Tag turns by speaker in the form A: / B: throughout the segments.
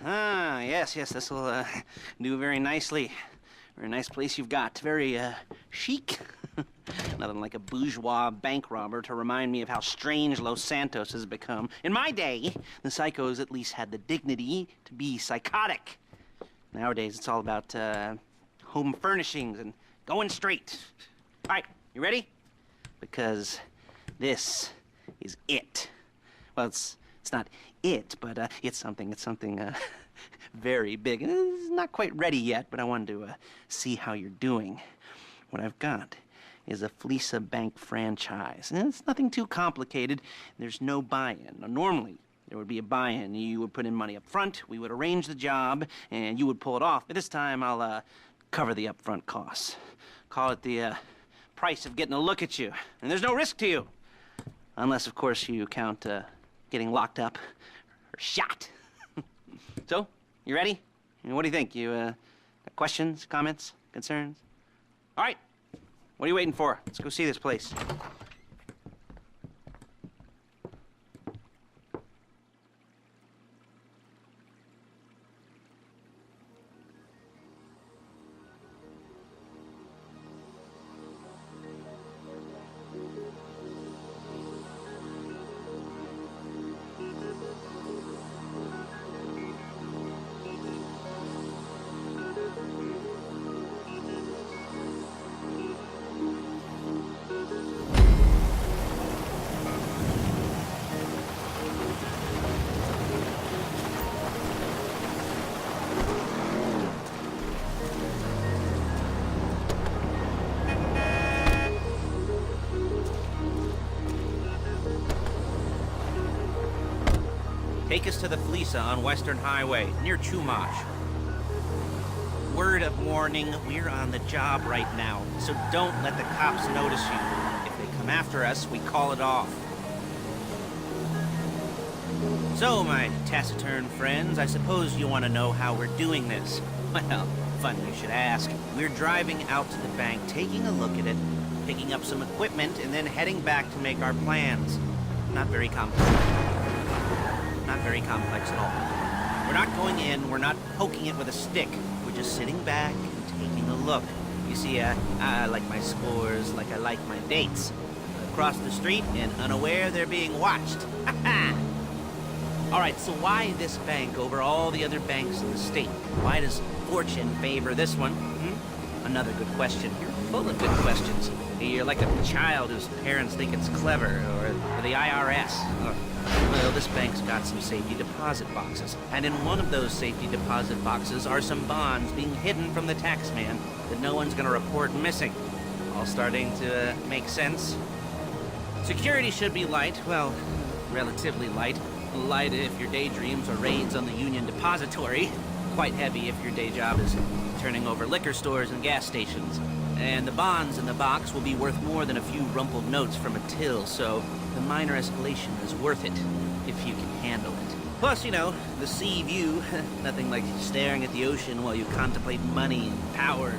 A: Ah, yes, this'll do very nicely. Very nice place you've got. Very chic. Nothing like a bourgeois bank robber to remind me of how strange Los Santos has become. In my day, the psychos at least had the dignity to be psychotic. Nowadays, it's all about home furnishings and going straight. All right, you ready? Because this is it. Well, it's not it, but it's something very big. It's not quite ready yet, but I wanted to see how you're doing. What I've got is a Fleca Bank franchise. And it's nothing too complicated. There's no buy-in. Now, normally, there would be a buy-in. You would put in money up front, we would arrange the job, and you would pull it off. But this time, I'll cover the upfront costs. Call it the price of getting a look at you. And there's no risk to you. Unless, of course, you count getting locked up or shot. So, you ready? What do you think? You got questions, comments, concerns? All right. What are you waiting for? Let's go see this place. Take us to the Fleca on Western Highway, near Chumash. Word of warning, we're on the job right now, so don't let the cops notice you. If they come after us, we call it off. So, my taciturn friends, I suppose you want to know how we're doing this. Well, funny you should ask. We're driving out to the bank, taking a look at it, picking up some equipment, and then heading back to make our plans. Not very complex. Not very complex at all. We're not going in, we're not poking it with a stick. We're just sitting back and taking a look. You see, I like my scores like I like my dates. Across the street and unaware they're being watched. All right, so why this bank over all the other banks in the state? Why does fortune favor this one? Another good question. You're full of good questions. You're like a child whose parents think it's clever, or the IRS. Well, this bank's got some safety deposit boxes, and in one of those safety deposit boxes are some bonds being hidden from the tax man that no one's gonna report missing. All starting to make sense. Security should be light, well, relatively light. Light if your daydreams are raids on the Union Depository. Quite heavy if your day job is turning over liquor stores and gas stations. And the bonds in the box will be worth more than a few rumpled notes from a till, so the minor escalation is worth it, if you can handle it. Plus, you know, the sea view, nothing like staring at the ocean while you contemplate money and power,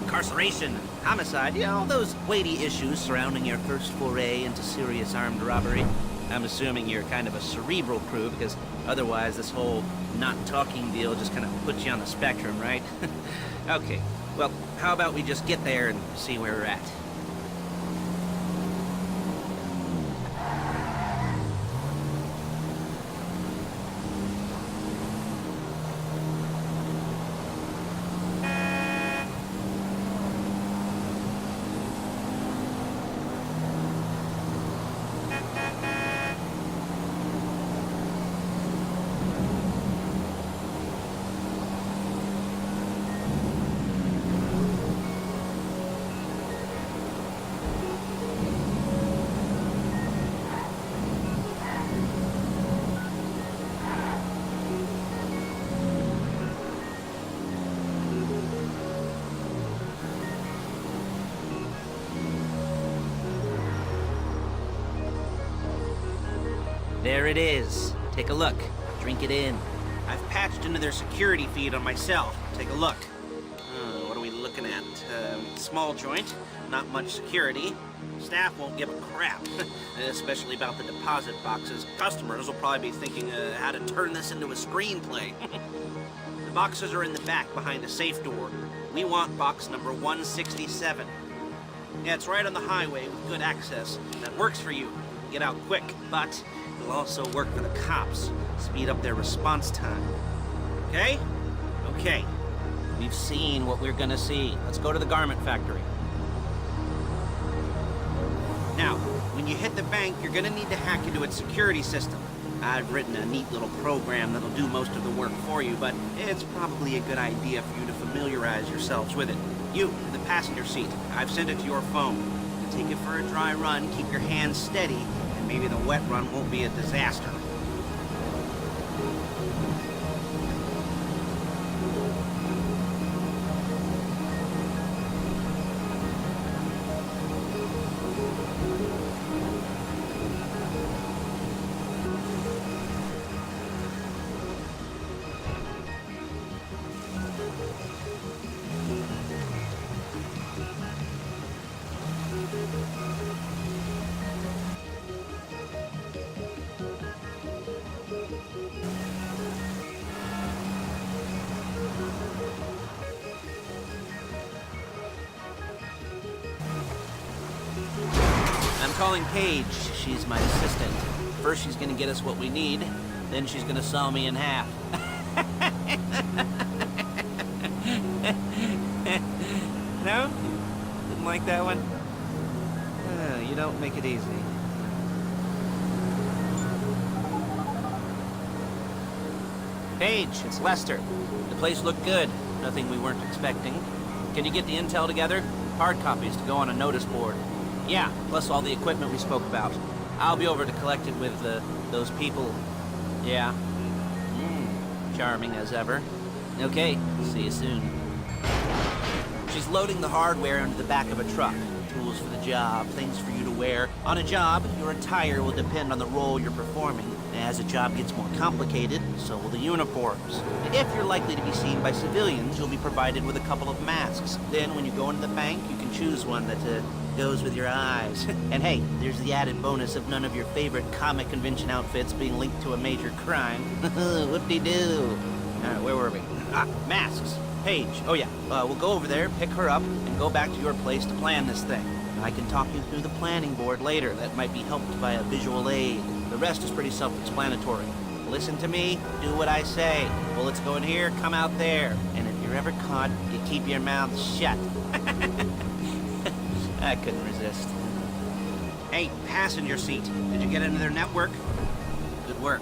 A: incarceration, homicide, all those weighty issues surrounding your first foray into serious armed robbery. I'm assuming you're kind of a cerebral crew, because otherwise this whole not talking deal just kind of puts you on the spectrum, right? Okay, well, how about we just get there and see where we're at? There it is. Take a look. Drink it in. I've patched into their security feed on myself. Take a look. What are we looking at? Small joint, not much security. Staff won't give a crap. Especially about the deposit boxes. Customers will probably be thinking how to turn this into a screenplay. The boxes are in the back behind the safe door. We want box number 167. Yeah, it's right on the highway with good access. That works for you. Get out quick, but it'll also work for the cops. Speed up their response time. Okay? Okay. We've seen what we're gonna see. Let's go to the garment factory. Now, when you hit the bank, you're gonna need to hack into its security system. I've written a neat little program that'll do most of the work for you, but it's probably a good idea for you to familiarize yourselves with it. You, in the passenger seat, I've sent it to your phone. Take it for a dry run, keep your hands steady, and maybe the wet run won't be a disaster. I'm calling Paige. She's my assistant. First she's gonna get us what we need, then she's gonna saw me in half. No? Didn't like that one? You don't make it easy. Paige, it's Lester. The place looked good. Nothing we weren't expecting. Can you get the intel together? Hard copies to go on a notice board. Yeah, plus all the equipment we spoke about. I'll be over to collect it with those people. Yeah. Charming as ever. Okay, see you soon. She's loading the hardware into the back of a truck. Tools for the job, things for you to wear. On a job, your attire will depend on the role you're performing. As the job gets more complicated, so will the uniforms. If you're likely to be seen by civilians, you'll be provided with a couple of masks. Then when you go into the bank, you can choose one that goes with your eyes. And hey, there's the added bonus of none of your favorite comic convention outfits being linked to a major crime. Whoop-de-doo. Where were we? Masks. Paige. Oh yeah, we'll go over there, pick her up, and go back to your place to plan this thing. I can talk you through the planning board later. That might be helped by a visual aid. The rest is pretty self-explanatory. Listen to me, do what I say. Bullets go in here, come out there. And if you're ever caught, you keep your mouth shut. I couldn't resist. Hey, passenger seat. Did you get into their network? Good work.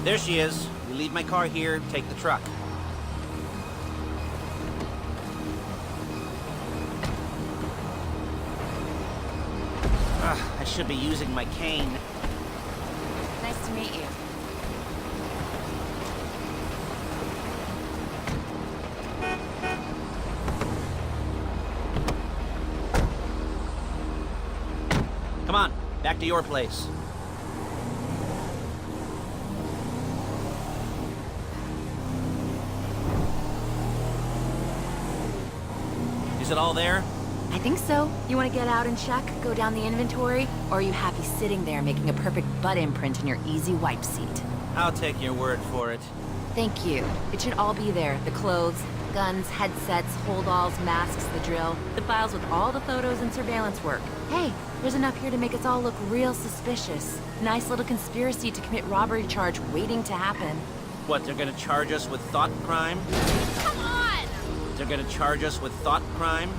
A: There she is. We leave my car here, take the truck. I should be using my cane.
B: Nice to meet you.
A: Come on, back to your place. Is it all there?
B: I think so. You want to get out and check, go down the inventory, or are you happy sitting there making a perfect butt imprint in your easy wipe seat?
A: I'll take your word for it.
B: Thank you. It should all be there. The clothes, guns, headsets, holdalls, masks, the drill. The files with all the photos and surveillance work. Hey, there's enough here to make us all look real suspicious. Nice little conspiracy to commit robbery charge waiting to happen.
A: What, they're gonna charge us with thought crime?
B: Come on!
A: They're gonna charge us with thought crime?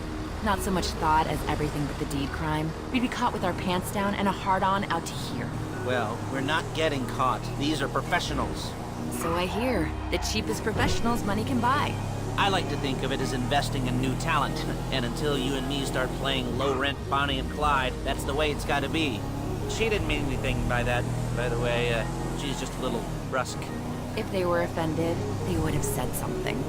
B: Not so much thought as everything but the deed crime. We'd be caught with our pants down and a hard-on out to here.
A: Well, we're not getting caught. These are professionals.
B: So I hear. The cheapest professionals money can buy.
A: I like to think of it as investing in new talent. And until you and me start playing low-rent Bonnie and Clyde, that's the way it's gotta be. She didn't mean anything by that, by the way. She's just a little brusque.
B: If they were offended, they would have said something.